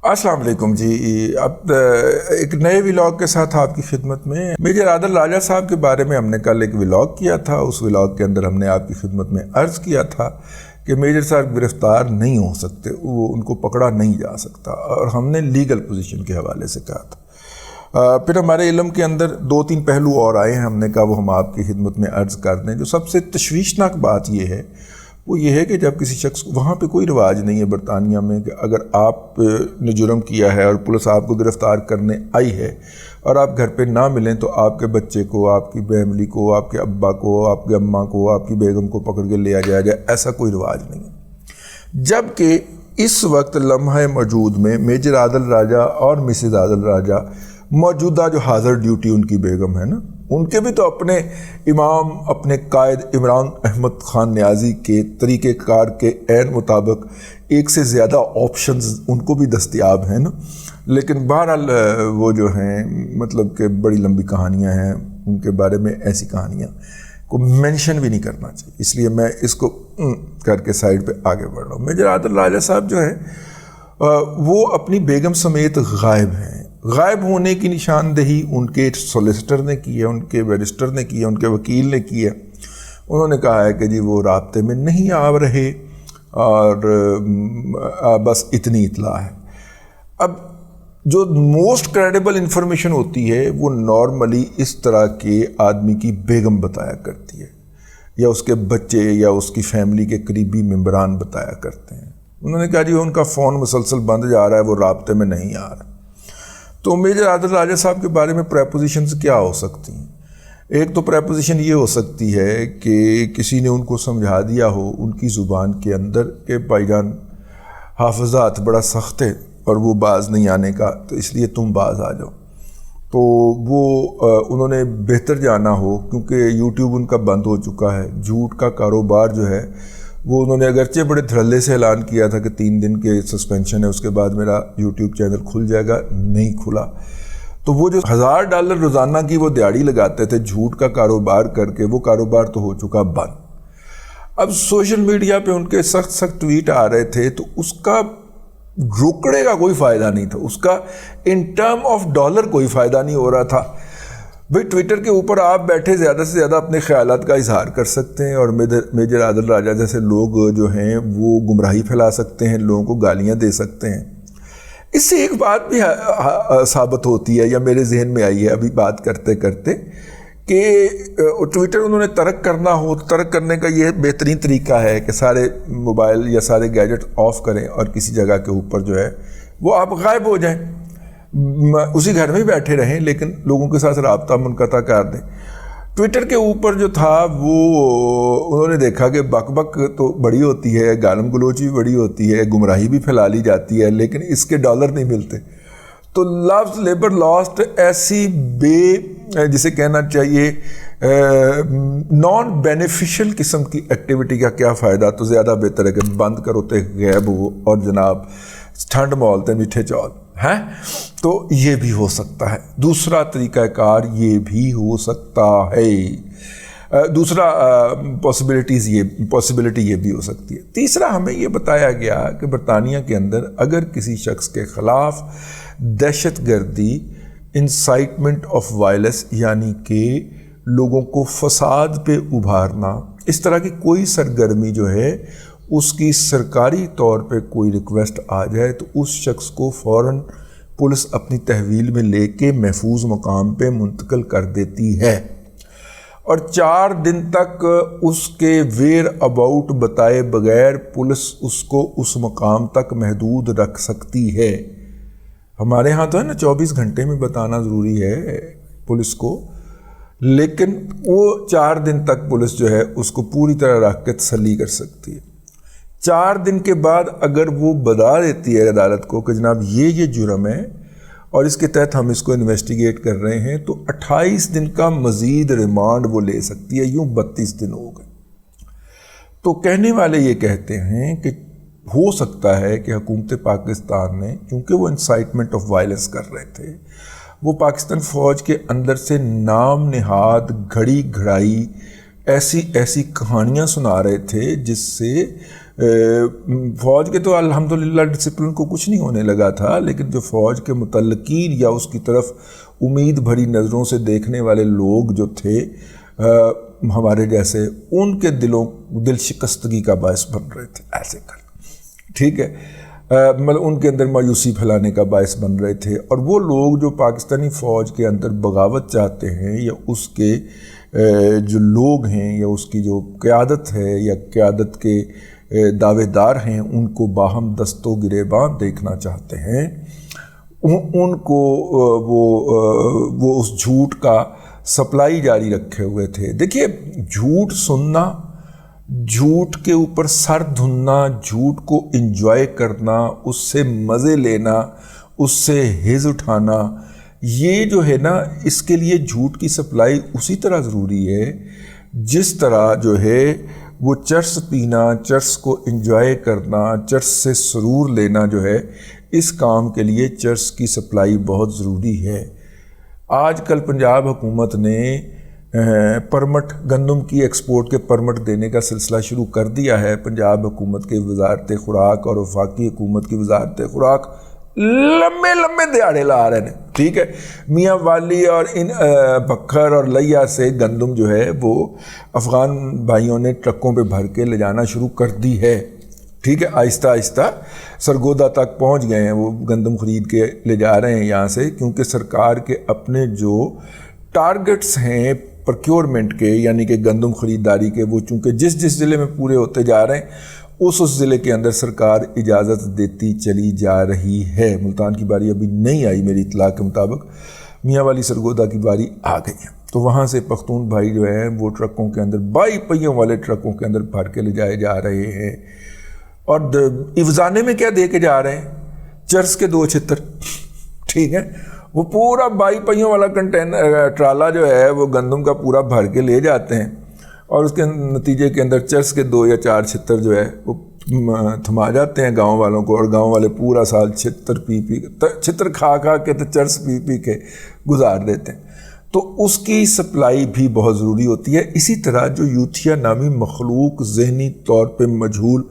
السلام علیکم جی. اب ایک نئے ولاگ کے ساتھ آپ کی خدمت میں. میجر عادل راجہ صاحب کے بارے میں ہم نے کل ایک ولاگ کیا تھا. اس ولاگ کے اندر ہم نے آپ کی خدمت میں عرض کیا تھا کہ میجر صاحب گرفتار نہیں ہو سکتے, وہ ان کو پکڑا نہیں جا سکتا, اور ہم نے لیگل پوزیشن کے حوالے سے کہا تھا. پھر ہمارے علم کے اندر 2-3 پہلو اور آئے ہیں, ہم نے کہا وہ ہم آپ کی خدمت میں عرض کر دیں. جو سب سے تشویشناک بات یہ ہے وہ یہ ہے کہ جب کسی شخص وہاں پہ کوئی رواج نہیں ہے برطانیہ میں کہ اگر آپ نے جرم کیا ہے اور پولیس آپ کو گرفتار کرنے آئی ہے اور آپ گھر پہ نہ ملیں تو آپ کے بچے کو, آپ کی فیملی کو, آپ کے ابا کو, آپ کے اماں کو, آپ کی بیگم کو پکڑ کے لے جایا جائے. ایسا کوئی رواج نہیں ہے. جبکہ اس وقت لمحہ موجود میں میجر عادل راجہ اور مسز عادل راجہ موجودہ جو حاضر ڈیوٹی ان کی بیگم ہے نا, ان کے بھی تو اپنے امام, اپنے قائد عمران احمد خان نیازی کے طریقہ کار کے عین مطابق ایک سے زیادہ آپشنز ان کو بھی دستیاب ہیں نا. لیکن بہرحال وہ جو ہیں مطلب کہ بڑی لمبی کہانیاں ہیں, ان کے بارے میں ایسی کہانیاں کو مینشن بھی نہیں کرنا چاہیے, اس لیے میں اس کو کر کے سائڈ پہ آگے بڑھ رہا ہوں. میجر عادل راجہ صاحب جو ہیں وہ اپنی بیگم سمیت غائب ہیں. غائب ہونے کی نشاندہی ان کے سولیسٹر نے کی ہے, ان کے بیرسٹر نے کی ہے, ان کے وکیل نے کی ہے. انہوں نے کہا ہے کہ جی وہ رابطے میں نہیں آ رہے اور بس اتنی اطلاع ہے. اب جو موسٹ کریڈیبل انفارمیشن ہوتی ہے وہ نارملی اس طرح کے آدمی کی بیگم بتایا کرتی ہے, یا اس کے بچے یا اس کی فیملی کے قریبی ممبران بتایا کرتے ہیں. انہوں نے کہا جی ان کا فون مسلسل بند جا رہا ہے, وہ رابطے میں نہیں آ رہا. تو میجر عادل راجہ صاحب کے بارے میں پریپوزیشنز کیا ہو سکتی ہیں؟ ایک تو پریپوزیشن یہ ہو سکتی ہے کہ کسی نے ان کو سمجھا دیا ہو ان کی زبان کے اندر کہ بھائی جان حافظات بڑا سخت ہے اور وہ باز نہیں آنے کا, تو اس لیے تم باز آ جاؤ. تو وہ انہوں نے بہتر جانا ہو, کیونکہ یوٹیوب ان کا بند ہو چکا ہے. جھوٹ کا کاروبار جو ہے وہ انہوں نے اگرچہ بڑے دھڑلے سے اعلان کیا تھا کہ 3 دن کے سسپینشن ہے, اس کے بعد میرا یوٹیوب چینل کھل جائے گا, نہیں کھلا. تو وہ جو $1000 روزانہ کی وہ دیہڑی لگاتے تھے جھوٹ کا کاروبار کر کے, وہ کاروبار تو ہو چکا بند. اب سوشل میڈیا پہ ان کے سخت ٹویٹ آ رہے تھے, تو اس کا روکڑے کا کوئی فائدہ نہیں تھا, اس کا ان ٹرم آف ڈالر کوئی فائدہ نہیں ہو رہا تھا. بھئی ٹویٹر کے اوپر آپ بیٹھے زیادہ سے زیادہ اپنے خیالات کا اظہار کر سکتے ہیں, اور میجر عادل راجہ جیسے لوگ جو ہیں وہ گمراہی پھیلا سکتے ہیں, لوگوں کو گالیاں دے سکتے ہیں. اس سے ایک بات بھی ثابت ہوتی ہے, یا میرے ذہن میں آئی ہے ابھی بات کرتے کرتے, کہ ٹویٹر انہوں نے ترک کرنا ہو, ترک کرنے کا یہ بہترین طریقہ ہے کہ سارے موبائل یا سارے گیجٹ آف کریں اور کسی جگہ کے اوپر جو ہے وہ آپ غائب ہو جائیں, اسی گھر میں بیٹھے رہیں لیکن لوگوں کے ساتھ رابطہ منقطع کر دیں. ٹویٹر کے اوپر جو تھا وہ انہوں نے دیکھا کہ بک بک تو بڑی ہوتی ہے, گالم گلوچ بھی بڑی ہوتی ہے, گمراہی بھی پھیلا لی جاتی ہے, لیکن اس کے ڈالر نہیں ملتے. تو لفظ لیبر لاسٹ ایسی جسے کہنا چاہیے نان بینیفیشل قسم کی ایکٹیویٹی کا کیا فائدہ. تو زیادہ بہتر ہے کہ بند کرو تے غیب ہو, اور جناب ٹھنڈ مولتے میٹھے چول ہیں. تو یہ بھی ہو سکتا ہے, دوسرا طریقہ کار یہ بھی ہو سکتا ہے, دوسرا پاسبلٹی یہ بھی ہو سکتی ہے. تیسرا ہمیں یہ بتایا گیا کہ برطانیہ کے اندر اگر کسی شخص کے خلاف دہشت گردی, انسائٹمنٹ آف وائلنس یعنی کہ لوگوں کو فساد پہ ابھارنا, اس طرح کی کوئی سرگرمی جو ہے اس کی سرکاری طور پہ کوئی ریکویسٹ آ جائے, تو اس شخص کو فوراً پولیس اپنی تحویل میں لے کے محفوظ مقام پہ منتقل کر دیتی ہے, اور 4 دن تک اس کے ویئر اباؤٹ بتائے بغیر پولیس اس کو اس مقام تک محدود رکھ سکتی ہے. ہمارے ہاں تو ہے نا 24 گھنٹے میں بتانا ضروری ہے پولیس کو, لیکن وہ 4 دن تک پولیس جو ہے اس کو پوری طرح رکھ کے تسلی کر سکتی ہے. 4 دن کے بعد اگر وہ بتا دیتی ہے عدالت کو کہ جناب یہ جرم ہے اور اس کے تحت ہم اس کو انویسٹیگیٹ کر رہے ہیں, تو 28 دن کا مزید ریمانڈ وہ لے سکتی ہے. یوں 32 دن ہو گئے. تو کہنے والے یہ کہتے ہیں کہ ہو سکتا ہے کہ حکومت پاکستان نے, کیونکہ وہ انسائٹمنٹ آف وائلنس کر رہے تھے, وہ پاکستان فوج کے اندر سے نام نہاد گھڑی گھڑائی ایسی کہانیاں سنا رہے تھے جس سے فوج کے تو الحمدللہ ڈسپلن کو کچھ نہیں ہونے لگا تھا، لیکن جو فوج کے متعلقین یا اس کی طرف امید بھری نظروں سے دیکھنے والے لوگ جو تھے ہمارے جیسے، ان کے دل شکستگی کا باعث بن رہے تھے ایسے کر، ٹھیک ہے، مطلب ان کے اندر مایوسی پھیلانے کا باعث بن رہے تھے۔ اور وہ لوگ جو پاکستانی فوج کے اندر بغاوت چاہتے ہیں، یا اس کے جو لوگ ہیں، یا اس کی جو قیادت ہے یا قیادت کے دعوے دار ہیں، ان کو باہم دست و گریباں دیکھنا چاہتے ہیں، ان کو وہ اس جھوٹ کا سپلائی جاری رکھے ہوئے تھے۔ دیکھیے، جھوٹ سننا، جھوٹ کے اوپر سر دھننا، جھوٹ کو انجوائے کرنا، اس سے مزے لینا، اس سے حظ اٹھانا، یہ جو ہے نا، اس کے لیے جھوٹ کی سپلائی اسی طرح ضروری ہے جس طرح جو ہے وہ چرس پینا، چرس کو انجوائے کرنا، چرس سے سرور لینا جو ہے، اس کام کے لیے چرس کی سپلائی بہت ضروری ہے۔ آج کل پنجاب حکومت نے پرمٹ، گندم کی ایکسپورٹ کے پرمٹ دینے کا سلسلہ شروع کر دیا ہے۔ پنجاب حکومت کے وزارت خوراک اور وفاقی حکومت کی وزارت خوراک لمبے دیہڑے لا رہے ہیں، ٹھیک ہے۔ میاں والی اور ان بکھر اور لیا سے گندم جو ہے وہ افغان بھائیوں نے ٹرکوں پہ بھر کے لے جانا شروع کر دی ہے، ٹھیک ہے۔ آہستہ آہستہ سرگودا تک پہنچ گئے ہیں، وہ گندم خرید کے لے جا رہے ہیں یہاں سے، کیونکہ سرکار کے اپنے جو ٹارگٹس ہیں پروکیورمنٹ کے، یعنی کہ گندم خریداری کے، وہ چونکہ جس ضلع میں پورے ہوتے جا رہے ہیں، اس ضلع کے اندر سرکار اجازت دیتی چلی جا رہی ہے۔ ملتان کی باری ابھی نہیں آئی میری اطلاع کے مطابق، میاں والی سرگودا کی باری آ گئی ہے، تو وہاں سے پختون بھائی جو ہیں وہ ٹرکوں کے اندر، 22 پہیوں والے ٹرکوں کے اندر بھر کے لے جائے جا رہے ہیں۔ اور افزانے میں کیا دے کے جا رہے ہیں؟ چرس کے 2 چھتر، ٹھیک ہے۔ وہ پورا 22 پہیوں والا کنٹینر ٹرالا جو ہے وہ گندم کا پورا بھر کے لے جاتے ہیں، اور اس کے نتیجے کے اندر چرس کے 2 یا 4 چھتر جو ہے وہ تھما جاتے ہیں گاؤں والوں کو، اور گاؤں والے پورا سال چھتر کھا کے تو چرس پی پی کے گزار دیتے ہیں۔ تو اس کی سپلائی بھی بہت ضروری ہوتی ہے۔ اسی طرح جو یوتھیا نامی مخلوق ذہنی طور پہ مجہول،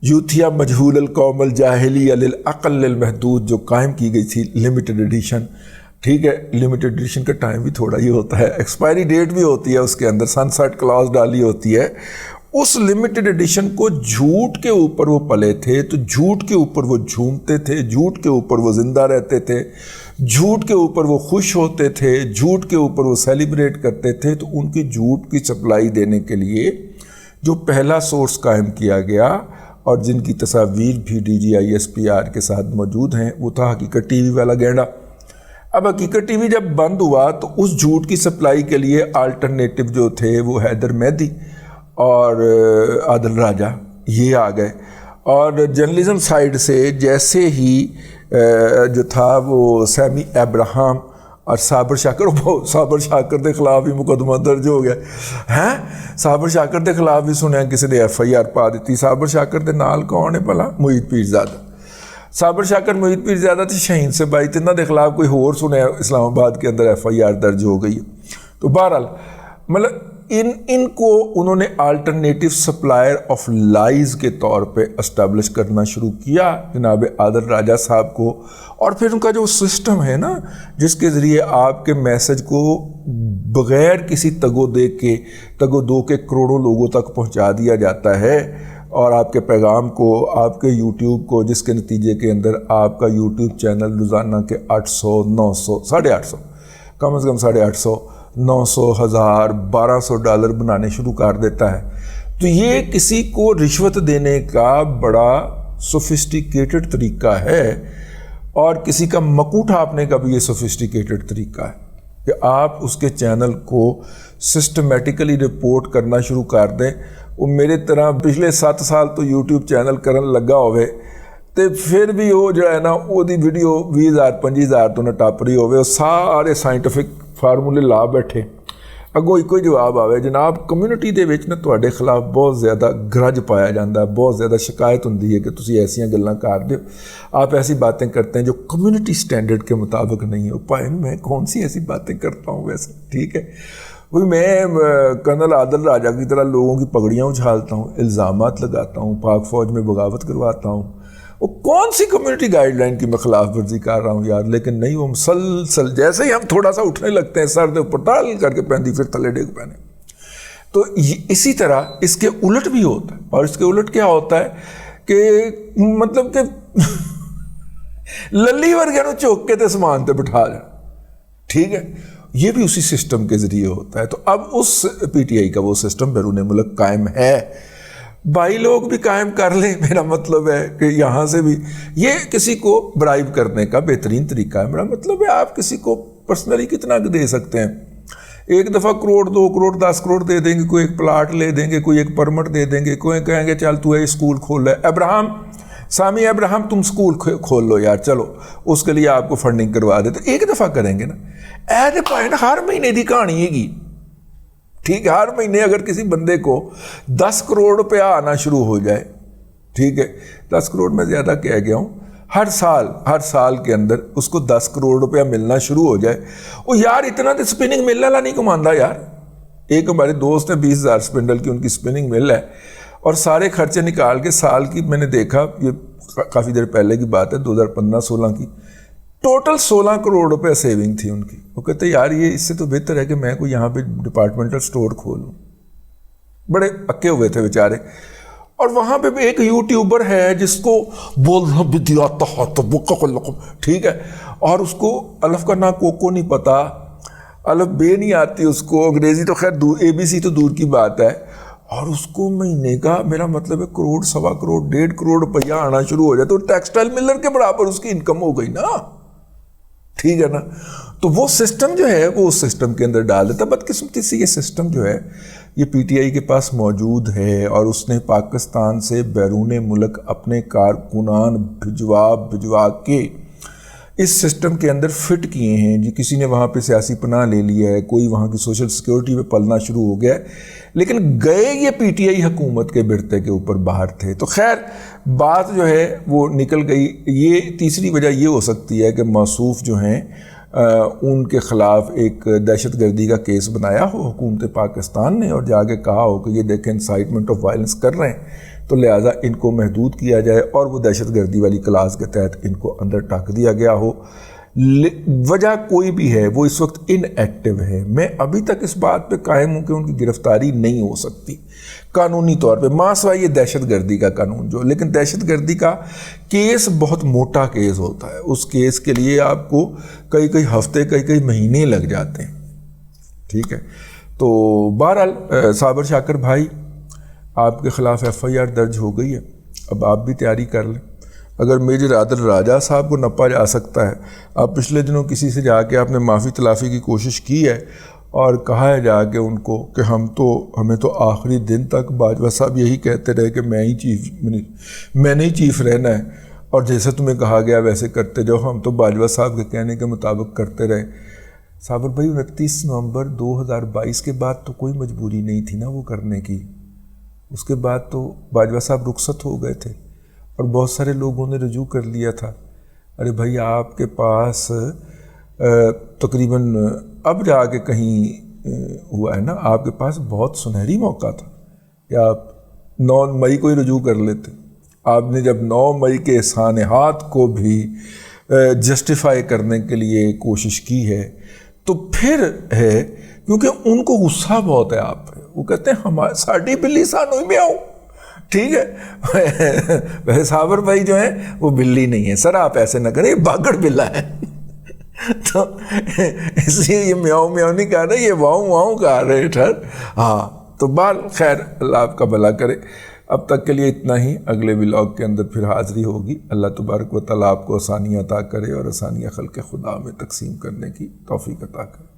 یوتھیا مجہول القوم الجاہلی للعقل المحدود، جو قائم کی گئی تھی لمیٹڈ ایڈیشن، ٹھیک ہے۔ لمیٹڈ ایڈیشن کا ٹائم بھی تھوڑا ہی ہوتا ہے، ایکسپائری ڈیٹ بھی ہوتی ہے، اس کے اندر سن سیٹ کلاس ڈالی ہوتی ہے۔ اس لمیٹڈ ایڈیشن کو جھوٹ کے اوپر وہ پلے تھے، تو جھوٹ کے اوپر وہ جھومتے تھے، جھوٹ کے اوپر وہ زندہ رہتے تھے، جھوٹ کے اوپر وہ خوش ہوتے تھے، جھوٹ کے اوپر وہ سیلیبریٹ کرتے تھے۔ تو ان کی جھوٹ کی سپلائی دینے کے لیے جو پہلا سورس قائم کیا گیا، اور جن کی تصاویر بھی DGISPR کے ساتھ موجود ہیں، وہ تھا حقیقت ٹی وی والا گینڈا۔ اب حقیقت ٹی وی جب بند ہوا تو اس جھوٹ کی سپلائی کے لیے آلٹرنیٹو جو تھے وہ حیدر مہدی اور عادل راجہ یہ آ گئے، اور جرنلزم سائیڈ سے جیسے ہی جو تھا وہ سیمی ابراہم اور صابر شاکر دے خلاف بھی مقدمہ درج ہو گیا ہیں۔ صابر شاکر دے خلاف بھی سنیا کسی نے FIR پا دیتی۔ صابر شاکر دے نال کون ہے بھلا؟ محیط پیرزادہ۔ صابر شاکر محیط پیرزادہ تے شہین سے بائی تینہ دے خلاف کوئی اور سنیا اسلام آباد کے اندر FIR درج ہو گئی ہے۔ تو بہرحال مطلب ان کو انہوں نے آلٹرنیٹیو سپلائر آف لائز کے طور پہ اسٹیبلش کرنا شروع کیا جناب عادل راجہ صاحب کو، اور پھر ان کا جو سسٹم ہے نا، جس کے ذریعے آپ کے میسج کو بغیر کسی تگ و دو کے کروڑوں لوگوں تک پہنچا دیا جاتا ہے، اور آپ کے پیغام کو، آپ کے یوٹیوب کو، جس کے نتیجے کے اندر آپ کا یوٹیوب چینل روزانہ کے 800 900 850 کم از کم 850 900 1000 1200 ڈالر بنانے شروع کر دیتا ہے۔ تو یہ کسی کو رشوت دینے کا بڑا سوفسٹیکیٹڈ طریقہ ہے، اور کسی کا مکو ٹھاپنے کا بھی یہ سوفسٹیکیٹڈ طریقہ ہے کہ آپ اس کے چینل کو سسٹمیٹیکلی رپورٹ کرنا شروع کر دیں۔ وہ میرے طرح پچھلے 7 سال تو یوٹیوب چینل کرن لگا ہوئے، تے پھر بھی وہ جو ہے نا وہ دی ویڈیو 20,000 25,000 تو نہ ٹاپ رہی ہوئے، وہ سارے سائنٹیفک فارمولے لا بیٹھے، اگوں ایک ہی جواب آوے، جناب کمیونٹی دے وچ نا تواڈے خلاف بہت زیادہ گرج پایا جاتا ہے، بہت زیادہ شکایت ہوندی ہے کہ تسی ایسیاں گلاں کر دیو، آپ ایسی باتیں کرتے ہیں جو کمیونٹی سٹینڈرڈ کے مطابق نہیں ہو پائے۔ میں کون سی ایسی باتیں کرتا ہوں ویسے، ٹھیک ہے۔ وہی میں کرنل عادل راجہ کی طرح لوگوں کی پگڑیاں اچھالتا ہوں، الزامات لگاتا ہوں، پاک فوج میں بغاوت کرواتا ہوں، وہ کون سی کمیونٹی گائیڈ لائن کی میں خلاف ورزی کر رہا ہوں یار؟ لیکن نہیں، وہ مسلسل جیسے ہی ہم تھوڑا سا اٹھنے لگتے ہیں سر دے اوپر ٹال کر کے پہنتی پھر تھلے ڈیگ پہنے. تو اسی طرح اس کے الٹ بھی ہوتا ہے. اور اس کے الٹ کیا ہوتا ہے کہ مطلب کہ للی ورگے نو چوک کے تے سامان تے بٹھا جائے. ٹھیک ہے، یہ بھی اسی سسٹم کے ذریعے ہوتا ہے. تو اب اس پی ٹی آئی کا وہ سسٹم بیرون ملک قائم ہے. بھائی لوگ بھی قائم کر لیں، میرا مطلب ہے کہ یہاں سے بھی یہ کسی کو برائب کرنے کا بہترین طریقہ ہے. میرا مطلب ہے آپ کسی کو پرسنلی کتنا دے سکتے ہیں؟ ایک دفعہ کروڑ، 2 کروڑ، 10 کروڑ دے دیں گے، کوئی ایک پلاٹ لے دیں گے، کوئی ایک پرمٹ دے دیں گے، کوئی کہیں گے چل تو اسکول کھول ہے، سامی ابراہم تم اسکول کھول لو یار، چلو اس کے لیے آپ کو فنڈنگ کروا دے. تو ایک دفعہ کریں گے نا. ایٹ اے پوائنٹ ہر مہینے کی کہانی ہے گی. ٹھیک ہے، ہر مہینے اگر کسی بندے کو 10 کروڑ روپیہ آنا شروع ہو جائے، ٹھیک ہے، 10 کروڑ میں زیادہ کہہ گیا ہوں، ہر سال کے اندر اس کو 10 کروڑ روپیہ ملنا شروع ہو جائے. وہ یار اتنا تو سپننگ مل والا نہیں کماندہ یار. ایک ہمارے دوست ہیں 20,000 سپنڈل کی ان کی سپننگ مل ہے، اور سارے خرچے نکال کے سال کی میں نے دیکھا، یہ کافی دیر پہلے کی بات ہے، 2015-16 کی، ٹوٹل 16 کروڑ روپے سیونگ تھی ان کی. وہ کہتے یار یہ اس سے تو بہتر ہے کہ میں کوئی یہاں پہ ڈپارٹمنٹل سٹور کھولوں. بڑے اکے ہوئے تھے بیچارے. اور وہاں پہ بھی ایک یوٹیوبر ہے جس کو بولنا بھی دیا تھا، ٹھیک ہے، اور اس کو الف کا نہ کوکو نہیں پتا، الف بے نہیں آتی اس کو، انگریزی تو خیر ABC تو دور کی بات ہے. اور اس کو مہینے کا میرا مطلب ہے کروڑ، 1.25 کروڑ، 1.5 کروڑ روپیہ آنا شروع ہو جائے تو ٹیکسٹائل ملر کے برابر اس کی انکم ہو گئی نا. ٹھیک ہے نا. تو وہ سسٹم جو ہے وہ اس سسٹم کے اندر ڈال دیتا. بدقسمتی سے یہ سسٹم جو ہے یہ پی ٹی آئی کے پاس موجود ہے، اور اس نے پاکستان سے بیرون ملک اپنے کارکنان بھجوا کے اس سسٹم کے اندر فٹ کیے ہیں. جی کسی نے وہاں پہ سیاسی پناہ لے لیا ہے، کوئی وہاں کی سوشل سیکیورٹی پہ پلنا شروع ہو گیا ہے، لیکن گئے یہ پی ٹی آئی حکومت کے برتے کے اوپر باہر تھے. تو خیر بات جو ہے وہ نکل گئی. یہ تیسری وجہ یہ ہو سکتی ہے کہ موصوف جو ہیں ان کے خلاف ایک دہشت گردی کا کیس بنایا ہو حکومت پاکستان نے، اور جا کے کہا ہو کہ یہ دیکھیں انسائٹمنٹ آف وائلنس کر رہے ہیں، تو لہٰذا ان کو محدود کیا جائے، اور وہ دہشت گردی والی کلاس کے تحت ان کو اندر ٹھک دیا گیا ہو. وجہ کوئی بھی ہے، وہ اس وقت ان ایکٹیو ہے. میں ابھی تک اس بات پہ قائم ہوں کہ ان کی گرفتاری نہیں ہو سکتی قانونی طور پہ، ماسوا یہ دہشت گردی کا قانون جو، لیکن دہشت گردی کا کیس بہت موٹا کیس ہوتا ہے. اس کیس کے لیے آپ کو کئی ہفتے کئی مہینے لگ جاتے ہیں. ٹھیک ہے. تو بہرحال صابر شاکر بھائی، آپ کے خلاف FIR درج ہو گئی ہے. اب آپ بھی تیاری کر لیں. اگر میجر عادل راجہ صاحب کو نپا جا سکتا ہے، آپ پچھلے دنوں کسی سے جا کے آپ نے معافی تلافی کی کوشش کی ہے اور کہا ہے جا کے ان کو کہ ہمیں تو آخری دن تک باجوہ صاحب یہی کہتے رہے کہ میں نے ہی چیف رہنا ہے، اور جیسے تمہیں کہا گیا ویسے کرتے جاؤ، ہم تو باجوہ صاحب کے کہنے کے مطابق کرتے رہے. صابر بھائی 29 نومبر 2022 کے بعد تو کوئی مجبوری نہیں تھی نا وہ کرنے کی. اس کے بعد تو باجوہ صاحب رخصت ہو گئے تھے اور بہت سارے لوگوں نے رجوع کر لیا تھا. ارے بھائی آپ کے پاس تقریباً اب جا کے کہیں ہوا ہے نا، آپ کے پاس بہت سنہری موقع تھا کہ آپ 9 مئی کو ہی رجوع کر لیتے. آپ نے جب 9 مئی کے سانحات کو بھی جسٹیفائی کرنے کے لیے کوشش کی ہے تو پھر ہے کیونکہ ان کو غصہ بہت ہے آپ پہ. وہ کہتے ہیں ساڑی بلی سانوئی میں آؤں. ٹھیک ہے. ویسے صابر بھائی جو ہیں وہ بلی نہیں ہے سر، آپ ایسے نہ کریں، یہ باگڑ بلا ہے. تو اس لیے یہ میاؤں میاؤں نہیں کہہ رہے، یہ واؤں واؤں کہہ رہے ٹھہر. ہاں تو بال خیر، اللہ آپ کا بھلا کرے. اب تک کے لیے اتنا ہی. اگلے ولاگ کے اندر پھر حاضری ہوگی. اللہ تبارک و تعالیٰ آپ کو آسانیاں عطا کرے اور آسانیاں خلق خدا میں تقسیم کرنے کی توفیق عطا کرے.